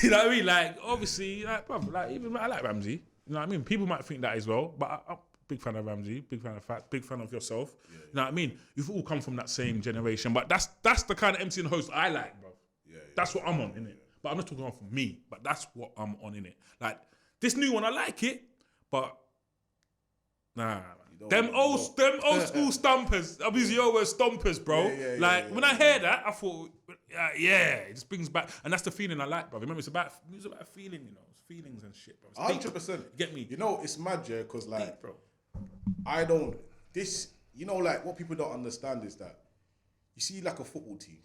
A: You know what I mean? Like, obviously, like, brother, like, even I like Ramsey. You know what I mean? People might think that as well, but I'm a big fan of Ramsey, big fan of Fats, big fan of yourself. Yeah. You know what I mean? You've all come from that same generation, but that's the kind of MC and host I like, bro. Yeah. That's what I'm on, innit? But I'm not talking for me, but that's what I'm on, innit? Like, this new one, I like it, but nah. Them old school stompers. I'm using your word stompers, bro. When I hear that, I thought, it just brings back, and that's the feeling I like, bro. Remember, it's about feeling, you know, it's feelings and shit, bro.
B: 100%.
A: Get me?
B: You know, it's mad, yeah, because like,
A: deep, bro.
B: You know, like what people don't understand is that you see like a football team,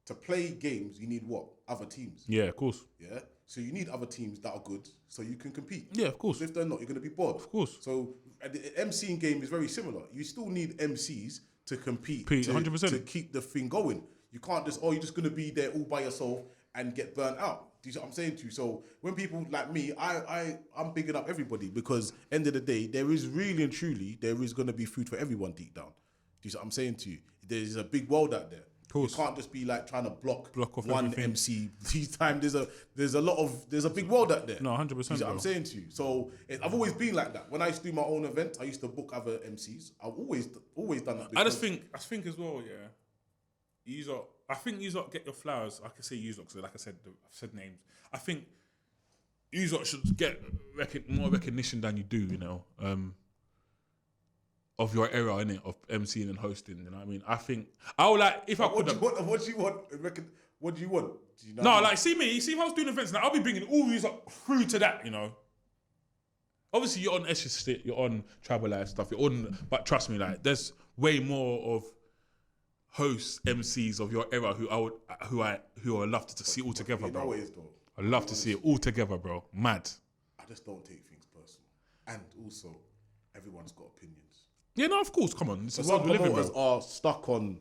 B: to play games, you need what? Other teams.
A: Yeah, of course.
B: Yeah. So you need other teams that are good so you can compete.
A: Yeah, of course.
B: If they're not, you're going to be bored.
A: Of course.
B: So the MCing game is very similar. You still need MCs to compete,
A: 100%.
B: to keep the thing going. You can't just, you're just going to be there all by yourself and get burnt out. Do you see what I'm saying to you? So when people like me, I'm bigging up everybody because end of the day, there is really and truly, there is going to be food for everyone deep down. Do you see what I'm saying to you? There's a big world out there. You can't just be like trying to block
A: off
B: one
A: everything.
B: MC each time. There's a big world out there.
A: No, 100%.
B: You see what I'm saying to you? So I've always been like that. When I used to do my own event, I used to book other MCs. I've always done that.
A: I think as well, yeah. I think you get your flowers. I can say you because, like I said, I've said names. I think you should get more recognition than you do. You know, of your era, innit, of MCing and hosting. You know what I mean? I think I would like if I could.
B: What do you want? What do you want? Do you know
A: no, like see me. See if I was doing events now, I'll be bringing all these up through to that. You know. Obviously, you're on Eshes Shit, you're on Tribal Life stuff, you're on, but trust me, like there's way more of hosts, MCs of your era who I would love to see all together, bro.
B: You know what it is, though?
A: I'd love to see it all together, bro. Mad.
B: I just don't take things personal, and also everyone's got opinions.
A: Yeah, no, of course. Come on, this is
B: Some
A: what we're living,
B: promoters
A: bro.
B: are stuck on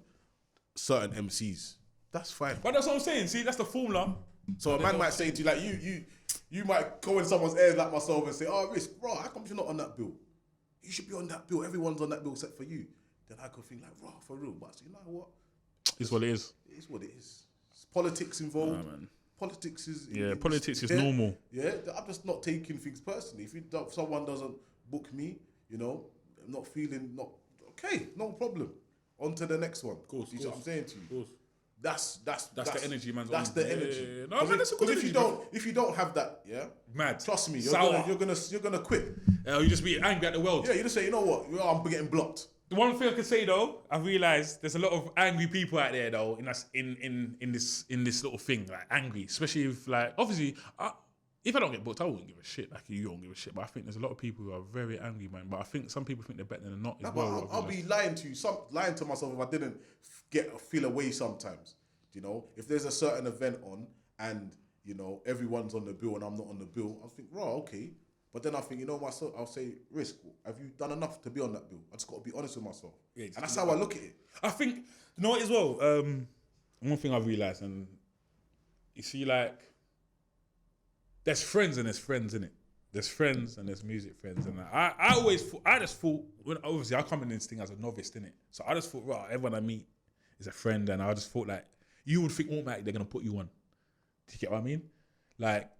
B: certain MCs. That's fine.
A: But that's what I'm saying. See, that's the formula.
B: So a man might say to you, like, you might go in someone's ears like myself and say, Risk, bro, how come you're not on that bill? You should be on that bill. Everyone's on that bill except for you. Then I could think like, bro, for real. But you know what?
A: It's what it is.
B: It is what it is. It's politics involved.
A: Nah, man.
B: Politics is...
A: Politics is normal.
B: Yeah, I'm just not taking things personally. If someone doesn't book me, you know, I'm not feeling... Okay, no problem. On to the next one.
A: Of course,
B: you see what I'm saying to you?
A: Of course.
B: That's
A: the energy, man.
B: That's the energy.
A: Yeah. No, man, that's a good energy.
B: If you don't have that, yeah,
A: mad.
B: Trust me, you're gonna quit.
A: You just be angry at the world.
B: Yeah, you just say, you know what, I'm getting blocked.
A: The one thing I can say though, I realised there's a lot of angry people out there though in this little thing, like angry, especially if like obviously if I don't get booked, I wouldn't give a shit. Like you don't give a shit, but I think there's a lot of people who are very angry, man. But I think some people think they're better than not as well.
B: I'll be lying to you, lying to myself if I didn't feel away sometimes. You know, if there's a certain event on and you know everyone's on the bill and I'm not on the bill, I think, right, okay. But then I think, you know myself, I'll say, Risk, have you done enough to be on that bill? I just got to be honest with myself. Yeah, and that's how I look at it.
A: I think, you know what as well, one thing I've realised, and you see like, there's friends and there's friends, innit? There's friends and there's music friends. And I just thought, obviously I come in this thing as a novice, innit? So I just thought, right, everyone I meet is a friend, and I just thought like, you would think automatically they're going to put you on. Do you get what I mean? Like,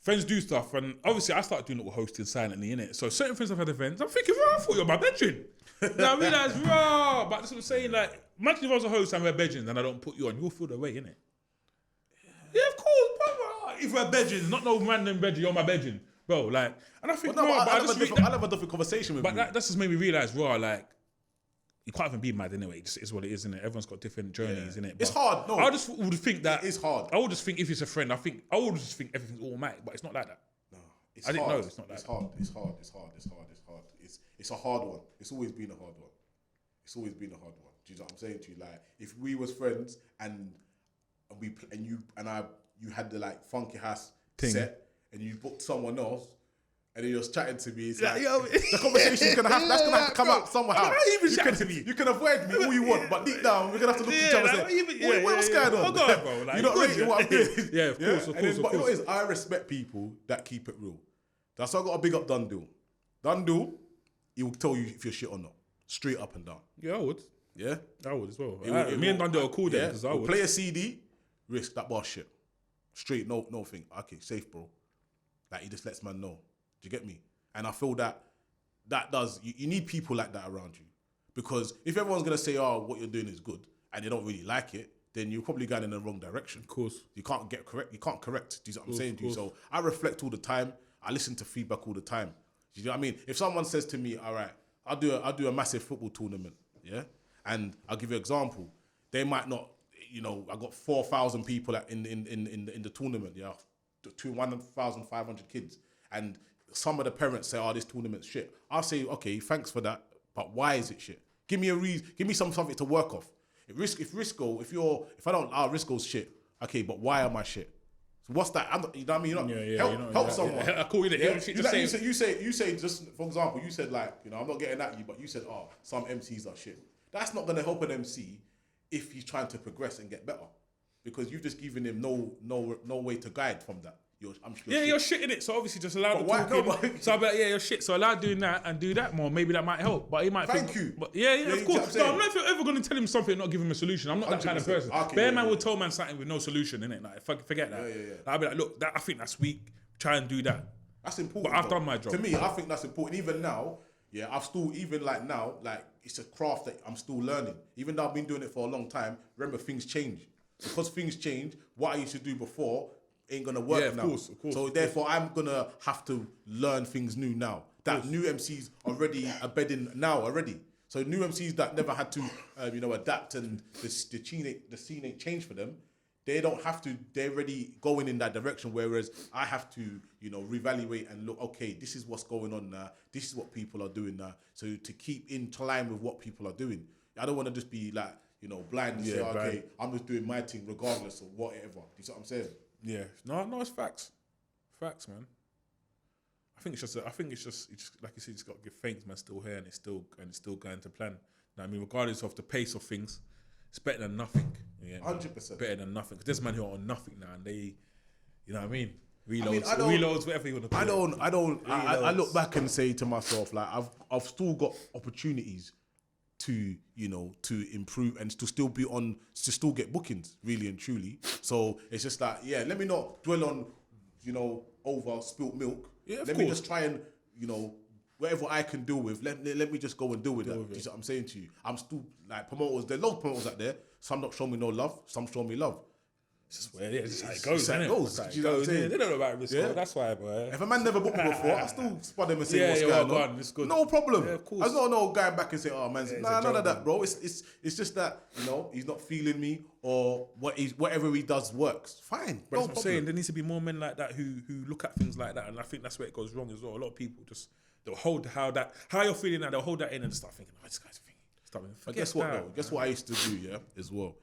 A: friends do stuff, and obviously I started doing little hosting silently, innit? So certain friends have had events, I'm thinking, I thought you were my bedroom. Then I realised, but that's what I'm saying, like, imagine if I was a host and we're bedrooms and I don't put you on, you'll feel the way, innit? Yeah, of course, brother. If we're bedrooms, not no random bedroom, you're my bedroom. Bro, like, and I think,
B: I'll have a different conversation with you.
A: But that's just made me realise, like, you can't even be mad anyway. It just is what it is, innit? Everyone's got different journeys, innit?
B: It's hard. No,
A: I just would think that
B: it is hard.
A: I would just think if it's a friend, I would just think everything's automatic, but it's not like that.
B: No,
A: I didn't know it's not like
B: that.
A: It's
B: hard. It's a hard one. It's always been a hard one. Do you know what I'm saying to you? Like, if we was friends and you had the like funky house set and you booked someone else. And then you're just chatting to me. It's like, the conversation's gonna have to come out somehow. You can avoid me all you want, but deep down we're gonna have to look at each other and say, what's going on?
A: Oh God, bro, like,
B: you're not rating what I'm doing.
A: Yeah, of course.
B: But you know what it is? I respect people that keep it real. That's why I got a big up Dundle. Dundle, he will tell you if you're shit or not, straight up and down.
A: Yeah, I would.
B: Yeah,
A: I would as well. Me and Dundle are cool then because I would
B: play a CD, Risk that bar shit, straight, no thing. Okay, safe, bro. Like he just lets man know. Do you get me? And I feel that does, you need people like that around you. Because if everyone's going to say, what you're doing is good, and they don't really like it, then you're probably going in the wrong direction. Of
A: course.
B: You can't correct. Do you know what I'm saying to you? So I reflect all the time. I listen to feedback all the time. Do you know what I mean? If someone says to me, all right, I'll do a massive football tournament, yeah? And I'll give you an example. They might not, I got 4,000 people in the tournament, yeah? 1,500 kids. And some of the parents say, this tournament's shit. I'll say, okay, thanks for that, but why is it shit? Give me a reason, give me something to work off. If Risco, if I don't, Risco's shit. Okay, but why am I shit? So what's that? You know what I mean? Help someone.
A: I call it.
B: Yeah? You say just for example, you said like, I'm not getting at you, but you said, some MCs are shit. That's not gonna help an MC if he's trying to progress and get better, because you've just given him no way to guide from that. You're
A: shitting it. So obviously just allow the talking. So I'll be like, you're shit. So allow doing that and do that more. Maybe that might help. But he might
B: Thank you.
A: But of course. No, I'm not ever going to tell him something and not give him a solution. I'm not that kind of person. Okay, man will tell man something with no solution, innit? Like, forget that. I'll be like, look, I think that's weak. Try and do that.
B: That's important.
A: But I've done my job.
B: To me, I think that's important. Even now, I've still, even like now, like it's a craft that I'm still learning. Even though I've been doing it for a long time, remember things change. Because things change, what I used to do before ain't gonna work now. Of course. So therefore, I'm gonna have to learn things new now. That new MCs already are bedding now already. So new MCs that never had to, adapt and the scene ain't changed for them. They don't have to. They're already going in that direction. Whereas I have to, reevaluate and look. Okay, this is what's going on now. This is what people are doing now. So to keep in line with what people are doing, I don't want to just be like, blind and say, okay, I'm just doing my thing regardless of whatever. You see what I'm saying?
A: Yeah, no, it's facts, man. I think it's just like you said, it's got to give thanks, man. Still here and it's still going to plan. I mean, regardless of the pace of things, it's better than nothing.
B: 100%.
A: Better than nothing. Because there's men who are on nothing now, and they, you know what I mean? Reloads, whatever you want to call it.
B: I look back and say to myself, like I've still got opportunities to improve and to still still get bookings, really and truly. So it's just like, let me not dwell on, over spilt milk. Yeah, let me just try and, whatever I can deal with, let me just go and deal with that. You see what I'm saying to you? I'm still like promoters. There's loads of promoters out there. Some don't show me no love. Some show me love.
A: It's just how it goes, isn't it?
B: You know what I'm saying?
A: They don't know about Risco. Yeah. That's why, boy.
B: If a man never booked me before, I still spot him and say, what's going on?
A: It's good.
B: No problem.
A: Yeah, of course.
B: I don't know going back and say, man, none of that, bro. It's just that, he's not feeling me or whatever he does works. Fine.
A: But I'm saying there needs to be more men like that who look at things like that, and I think that's where it goes wrong as well. A lot of people they'll hold how you're feeling now, they'll hold that in and start thinking, this guy's thinking.
B: But guess what though? Guess what I used to do, as well?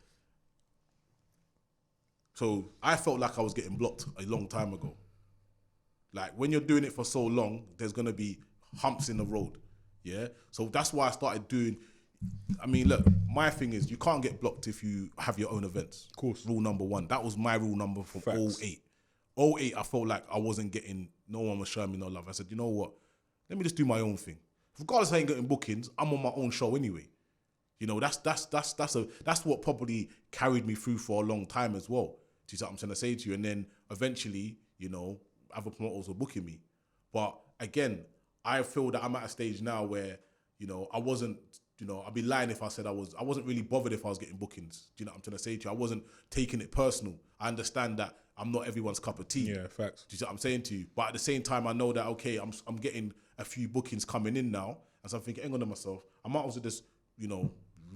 B: So I felt like I was getting blocked a long time ago. Like when you're doing it for so long, there's gonna be humps in the road. Yeah. So that's why I started doing. I mean, look, my thing is you can't get blocked if you have your own events.
A: Of course.
B: Rule number 1. That was my rule number from 08. 08, I felt like I wasn't getting. No one was showing me no love. I said, you know what? Let me just do my own thing. Regardless, I ain't getting bookings. I'm on my own show anyway. That's what probably carried me through for a long time as well. Do you see what I'm trying to say to you? And then eventually, other promoters were booking me. But again, I feel that I'm at a stage now where, I wasn't, I'd be lying if I said I wasn't really bothered if I was getting bookings. Do you know what I'm trying to say to you? I wasn't taking it personal. I understand that I'm not everyone's cup of tea.
A: Yeah, facts.
B: Do you see what I'm saying to you? But at the same time, I know that, okay, I'm getting a few bookings coming in now. And so I'm thinking, hang on to myself. I might also just,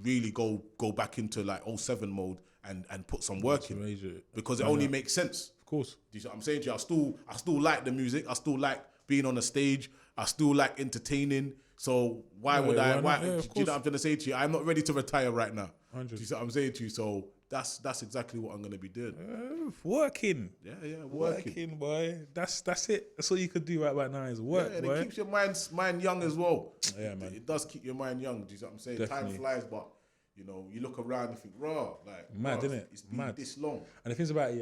B: really go back into like 07 mode and put some work in. Because it only makes sense.
A: Of course.
B: Do you see what I'm saying to you? I still like the music. I still like being on a stage. I still like entertaining. So why would I? Do you know what I'm trying to say to you? I'm not ready to retire right now.
A: 100.
B: Do you see what I'm saying to you? So that's exactly what I'm going to be doing.
A: Working.
B: Yeah, working,
A: boy. That's it. That's all you could do right about now is work,
B: and
A: boy.
B: it keeps your mind young as well.
A: Yeah, man.
B: It does keep your mind young. Do you see what I'm saying?
A: Definitely.
B: Time flies, but you look around and think,
A: mad, isn't it?
B: It's been this long.
A: And the things about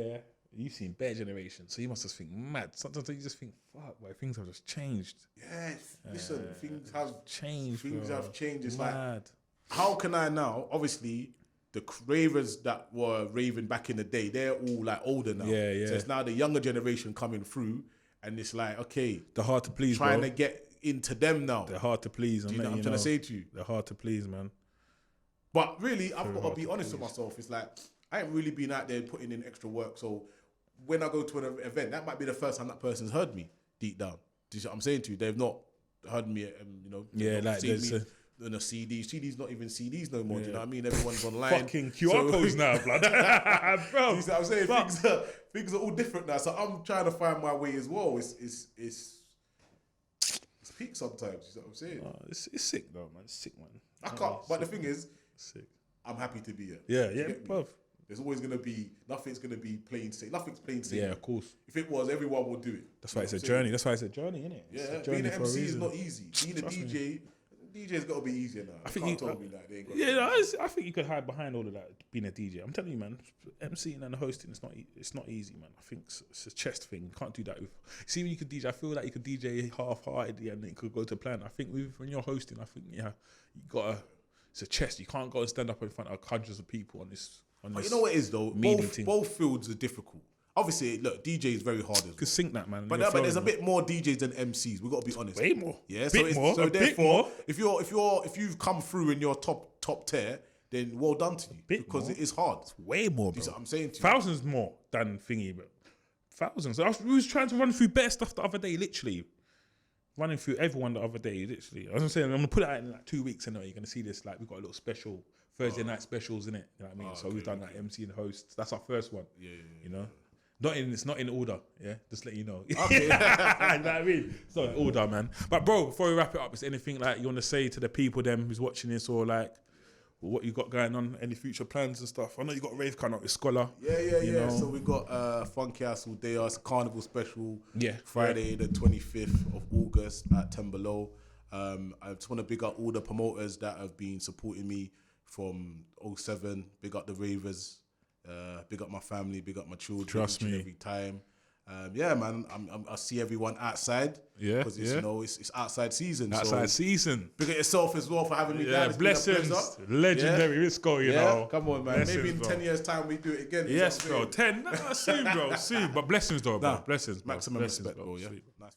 A: you've seen better generations, so you must just think mad. Sometimes you just think, fuck, boy, things have just changed.
B: Yeah, listen, things have
A: changed.
B: Things have changed. It's
A: mad.
B: like, how can I now? Obviously, the ravers that were raving back in the day, they're all like older now.
A: Yeah.
B: So it's now the younger generation coming through, and it's like, okay,
A: they're hard to please,
B: trying to get into them now.
A: They're hard to please.
B: Do you know what I'm trying to say to you?
A: They're hard to please, man.
B: But really, I've got to be honest with myself. It's like, I ain't really been out there putting in extra work. So when I go to an event, that might be the first time that person's heard me deep down. Do you see what I'm saying to you? They've not heard me,
A: like
B: seen me on a CD. CD's not even CDs no more. Do you know what I mean? Everyone's online.
A: Fucking QR codes now, blood. Bro.
B: Do you see what I'm saying? Things are all different now. So I'm trying to find my way as well. It's peak sometimes. You see what I'm saying?
A: It's sick though, man. It's sick, man.
B: I can't. But the thing is,
A: sick.
B: I'm happy to be here.
A: Yeah,
B: You
A: yeah,
B: get me?
A: bruv.
B: There's always gonna be nothing's gonna be plain safe. Nothing's plain safe.
A: Yeah, of course.
B: If it was, everyone would do it.
A: That's why it's a
B: what I'm
A: journey. That's why it's a journey, innit?
B: Yeah,
A: It's a
B: being
A: journey
B: an
A: for a
B: MC is
A: reason.
B: not easy. Being a
A: Trust
B: DJ, DJ's got to be easier now.
A: I think
B: can't
A: you-
B: tell me that they ain't got.
A: Yeah, I think you could hide behind all of that being a DJ. I'm telling you, man, MCing and hosting it's not easy, man. I think it's a chest thing. You can't do that with. See, when you could DJ, I feel like you could DJ half-heartedly and it could go to plan. I think when you're hosting, I think you gotta. It's a chest. You can't go and stand up in front of hundreds of people on this.
B: But you know what it is though? Both fields are difficult. Obviously, look, DJ is very hard as well.
A: You could sync that, man.
B: But there's a bit more DJs than MCs. We got to be honest.
A: Way more.
B: Yeah.
A: Bit more.
B: So
A: A bit
B: therefore,
A: more.
B: if you've come through in your top tier, then well done to you because
A: more.
B: it is hard.
A: Way more, bro.
B: You see what I'm saying to you?
A: Thousands more than thingy, but thousands. We was trying to run through better stuff the other day, literally. Running through everyone the other day, literally. I was saying, I'm gonna put it out in like 2 weeks anyway. You're gonna see this. Like, we've got a little special Thursday night specials in it. You know what I mean? So we've done like MC and host. That's our first one.
B: Yeah.
A: You know, it's not in order. Yeah, just let you know.
B: Okay.
A: You know what I mean? It's not in order, man. But bro, before we wrap it up, is anything like you want to say to the people them who's watching this, or like what you got going on? Any future plans and stuff? I know you got a rave coming up with Scholar.
B: Yeah.
A: you know?
B: So we got Funky House all day. It's a carnival special.
A: Yeah.
B: Friday the 25th of August at 10 Below. I just want to big up all the promoters that have been supporting me from 07. Big up the ravers. Big up my family. Big up my children.
A: Trust
B: each and
A: me.
B: every time. Yeah, man. I see everyone outside.
A: Yeah,
B: because it's outside season.
A: Outside
B: so
A: season.
B: big up yourself as well for having me down.
A: Yeah,
B: It's been a
A: blessings.
B: pleasure.
A: Legendary Risco, you know.
B: Come on, man.
A: Blessings,
B: Maybe in
A: bro.
B: 10 years' time we do it again.
A: Yes, bro. 10. Nah, soon, bro. Soon. But blessings, though, bro.
B: Nah,
A: Blessings, bro.
B: Maximum
A: Blessings,
B: respect, bro. Yeah.
A: Sweet.
B: Nice.